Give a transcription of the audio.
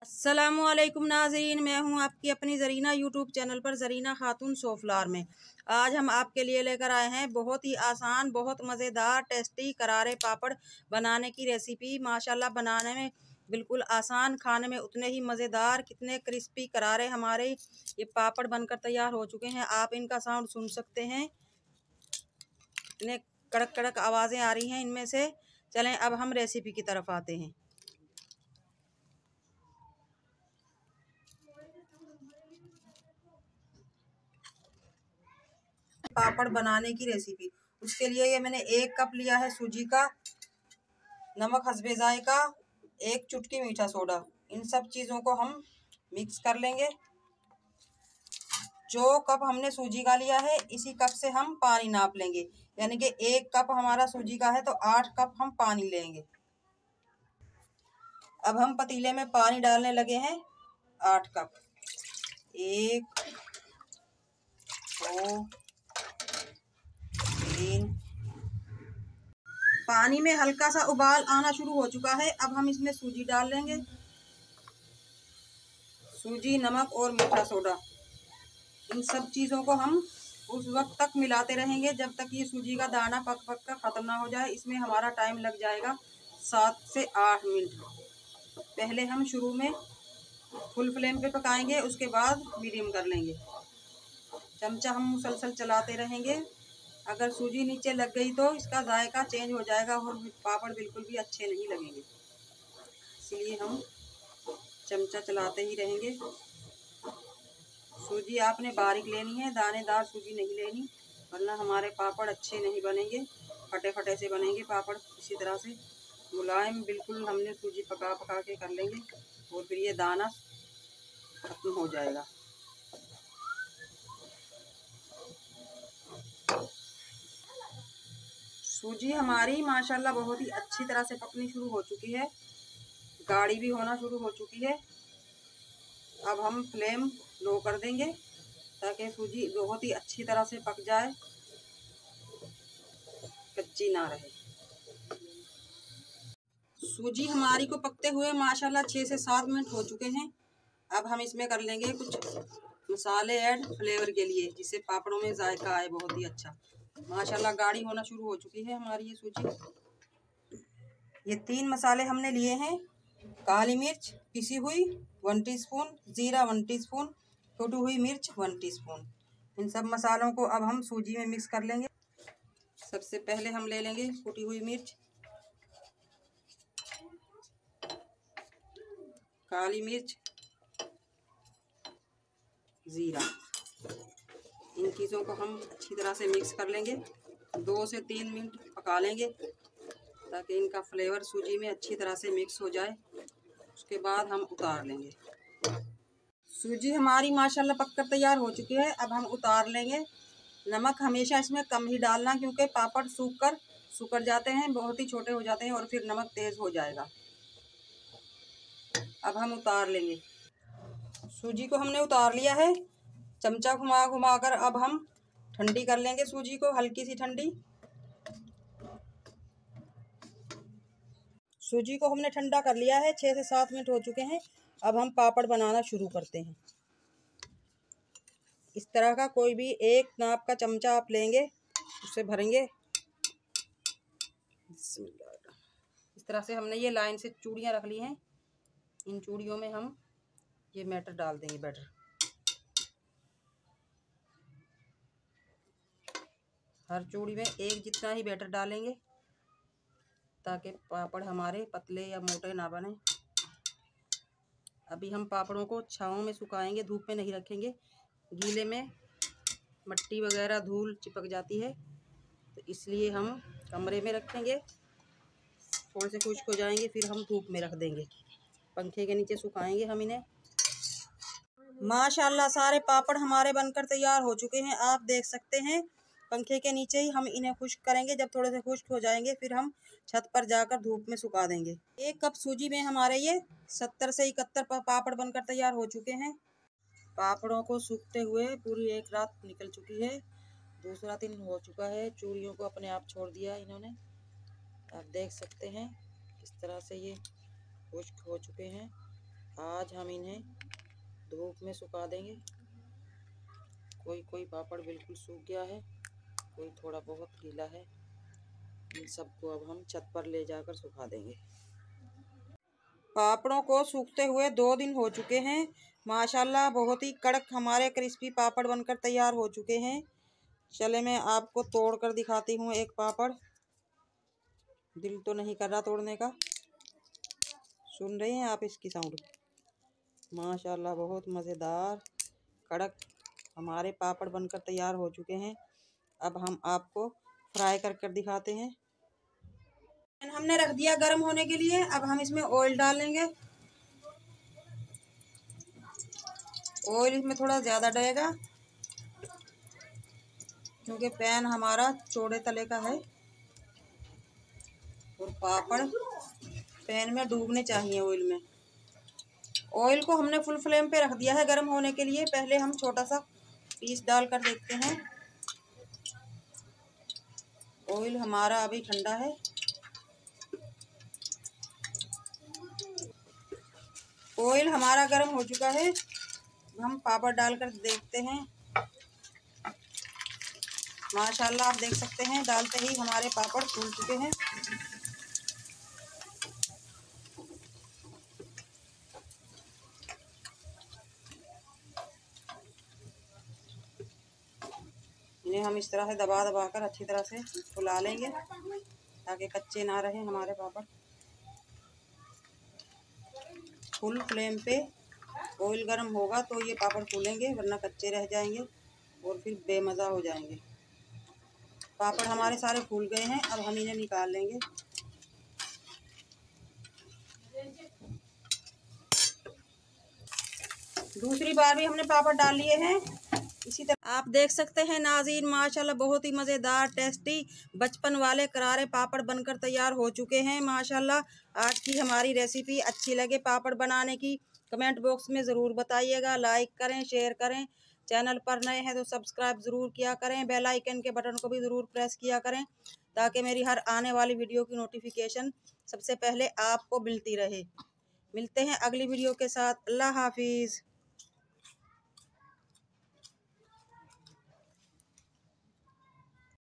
अस्सलामुअलैकुम नाज़रीन, मैं हूं आपकी अपनी ज़रीना यूट्यूब चैनल पर ज़रीना खातून सोफलार में। आज हम आपके लिए लेकर आए हैं बहुत ही आसान, बहुत मज़ेदार, टेस्टी करारे पापड़ बनाने की रेसिपी। माशाल्लाह बनाने में बिल्कुल आसान, खाने में उतने ही मज़ेदार। कितने क्रिस्पी करारे हमारे ये पापड़ बनकर तैयार हो चुके हैं। आप इनका साउंड सुन सकते हैं, इतने कड़क कड़क आवाज़ें आ रही हैं इनमें से। चलें अब हम रेसिपी की तरफ आते हैं। पापड़ बनाने की रेसिपी, उसके लिए ये मैंने 1 कप लिया है सूजी का, नमक हस्बे जायका, 1 चुटकी मीठा सोडा। इन सब चीज़ों को हम मिक्स कर लेंगे। जो कप हमने सूजी का लिया है इसी कप से हम पानी नाप लेंगे, यानी कि 1 कप हमारा सूजी का है तो 8 कप हम पानी लेंगे। अब हम पतीले में पानी डालने लगे हैं 8 कप। 1 2 3। पानी में हल्का सा उबाल आना शुरू हो चुका है। अब हम इसमें सूजी डाल लेंगे। सूजी, नमक और मीठा सोडा, इन सब चीज़ों को हम उस वक्त तक मिलाते रहेंगे जब तक ये सूजी का दाना पक पक कर ख़त्म ना हो जाए। इसमें हमारा टाइम लग जाएगा 7 से 8 मिनट। पहले हम शुरू में फुल फ्लेम पे पकाएंगे, उसके बाद मीडियम कर लेंगे। चमचा हम मुसलसल चलाते रहेंगे। अगर सूजी नीचे लग गई तो इसका जायका चेंज हो जाएगा और पापड़ बिल्कुल भी अच्छे नहीं लगेंगे, इसलिए हम चमचा चलाते ही रहेंगे। सूजी आपने बारीक लेनी है, दानेदार सूजी नहीं लेनी, वरना हमारे पापड़ अच्छे नहीं बनेंगे, फटे फटे से बनेंगे पापड़। इसी तरह से मुलायम बिल्कुल हमने सूजी पका पका के कर लेंगे और फिर ये दाना खत्म हो जाएगा। सूजी हमारी माशाल्लाह बहुत ही अच्छी तरह से पकनी शुरू हो चुकी है, गाढ़ी भी होना शुरू हो चुकी है। अब हम फ्लेम लो कर देंगे ताकि सूजी बहुत ही अच्छी तरह से पक जाए, कच्ची ना रहे। सूजी हमारी को पकते हुए माशाल्लाह 6 से 7 मिनट हो चुके हैं। अब हम इसमें कर लेंगे कुछ मसाले ऐड फ्लेवर के लिए, जिससे पापड़ों में जायका आए बहुत ही अच्छा। माशाल्लाह गाढ़ी होना शुरू हो चुकी है हमारी ये सूजी। ये 3 मसाले हमने लिए हैं। काली मिर्च पिसी हुई 1 टीस्पून, जीरा 1 टीस्पून, कुटी हुई मिर्च 1 टीस्पून। इन सब मसालों को अब हम सूजी में मिक्स कर लेंगे। सबसे पहले हम ले लेंगे कुटी हुई मिर्च, काली मिर्च, जीरा। इन चीज़ों को हम अच्छी तरह से मिक्स कर लेंगे। 2 से 3 मिनट पका लेंगे ताकि इनका फ्लेवर सूजी में अच्छी तरह से मिक्स हो जाए। उसके बाद हम उतार लेंगे। सूजी हमारी माशाल्लाह पककर तैयार हो चुकी है। अब हम उतार लेंगे। नमक हमेशा इसमें कम ही डालना, क्योंकि पापड़ सूख कर जाते हैं, बहुत ही छोटे हो जाते हैं और फिर नमक तेज़ हो जाएगा। अब हम उतार लेंगे। सूजी को हमने उतार लिया है। चमचा घुमा घुमा कर अब हम ठंडी कर लेंगे सूजी को, हल्की सी ठंडी। सूजी को हमने ठंडा कर लिया है। 6 से 7 मिनट हो चुके हैं। अब हम पापड़ बनाना शुरू करते हैं। इस तरह का कोई भी एक नाप का चमचा आप लेंगे, उससे भरेंगे। इस तरह से हमने ये लाइन से चूड़ियाँ रख ली हैं। इन चूड़ियों में हम ये बैटर डाल देंगे। बैटर हर चूड़ी में एक जितना ही बैटर डालेंगे ताकि पापड़ हमारे पतले या मोटे ना बने। अभी हम पापड़ों को छाँव में सुखाएंगे, धूप में नहीं रखेंगे। गीले में मिट्टी वगैरह धूल चिपक जाती है, तो इसलिए हम कमरे में रखेंगे। थोड़े से खुश्क हो जाएंगे फिर हम धूप में रख देंगे, पंखे के नीचे सुखाएंगे हम इन्हें। माशाल्लाह सारे पापड़ हमारे बनकर तैयार हो चुके हैं, आप देख सकते हैं। पंखे के नीचे ही हम इन्हें खुश्क करेंगे। जब थोड़े से खुश्क हो जाएंगे फिर हम छत पर जाकर धूप में सुखा देंगे। 1 कप सूजी में हमारे ये 70 से 71 पापड़ बनकर तैयार हो चुके हैं। पापड़ों को सूखते हुए पूरी 1 रात निकल चुकी है, दूसरा दिन हो चुका है। चूड़ियों को अपने आप छोड़ दिया इन्होंने, आप देख सकते हैं किस तरह से ये खुश्क हो चुके हैं। आज हम इन्हें धूप में सुखा देंगे। कोई पापड़ बिल्कुल सूख गया है, कोई थोड़ा बहुत गीला है। इन सबको अब हम छत पर ले जाकर सुखा देंगे। पापड़ों को सूखते हुए 2 दिन हो चुके हैं। माशाल्लाह बहुत ही कड़क हमारे क्रिस्पी पापड़ बनकर तैयार हो चुके हैं। चले मैं आपको तोड़ कर दिखाती हूँ एक पापड़। दिल तो नहीं कर रहा तोड़ने का। सुन रहे हैं आप इसकी साउंड? माशाल्लाह बहुत मज़ेदार कड़क हमारे पापड़ बनकर तैयार हो चुके हैं। अब हम आपको फ्राई कर दिखाते हैं। हमने रख दिया गर्म होने के लिए। अब हम इसमें ऑयल डालेंगे। ऑयल इसमें थोड़ा ज़्यादा डलेगा क्योंकि पैन हमारा चौड़े तले का है और पापड़ पैन में डूबने चाहिए ऑयल में। ऑयल को हमने फुल फ्लेम पे रख दिया है गर्म होने के लिए। पहले हम छोटा सा पीस डाल कर देखते हैं। ऑयल हमारा अभी ठंडा है। ऑयल हमारा गर्म हो चुका है। हम पापड़ डालकर देखते हैं। माशाल्लाह आप देख सकते हैं डालते ही हमारे पापड़ फूल चुके हैं। इन्हें हम इस तरह से दबा दबा कर अच्छी तरह से फुला लेंगे ताकि कच्चे ना रहें हमारे पापड़। फुल फ्लेम पे ऑयल गर्म होगा तो ये पापड़ फूलेंगे, वरना कच्चे रह जाएंगे और फिर बेमज़ा हो जाएंगे। पापड़ हमारे सारे फूल गए हैं। अब हम इन्हें निकाल लेंगे। दूसरी बार भी हमने पापड़ डाल लिए हैं। इसी तरह आप देख सकते हैं नाज़रीन, माशाल्लाह बहुत ही मज़ेदार टेस्टी बचपन वाले करारे पापड़ बनकर तैयार हो चुके हैं। माशाल्लाह आज की हमारी रेसिपी अच्छी लगे पापड़ बनाने की कमेंट बॉक्स में ज़रूर बताइएगा। लाइक करें, शेयर करें। चैनल पर नए हैं तो सब्सक्राइब ज़रूर किया करें। बेल आइकन के बटन को भी ज़रूर प्रेस किया करें ताकि मेरी हर आने वाली वीडियो की नोटिफिकेशन सबसे पहले आपको मिलती रहे। मिलते हैं अगली वीडियो के साथ। अल्लाह हाफिज़।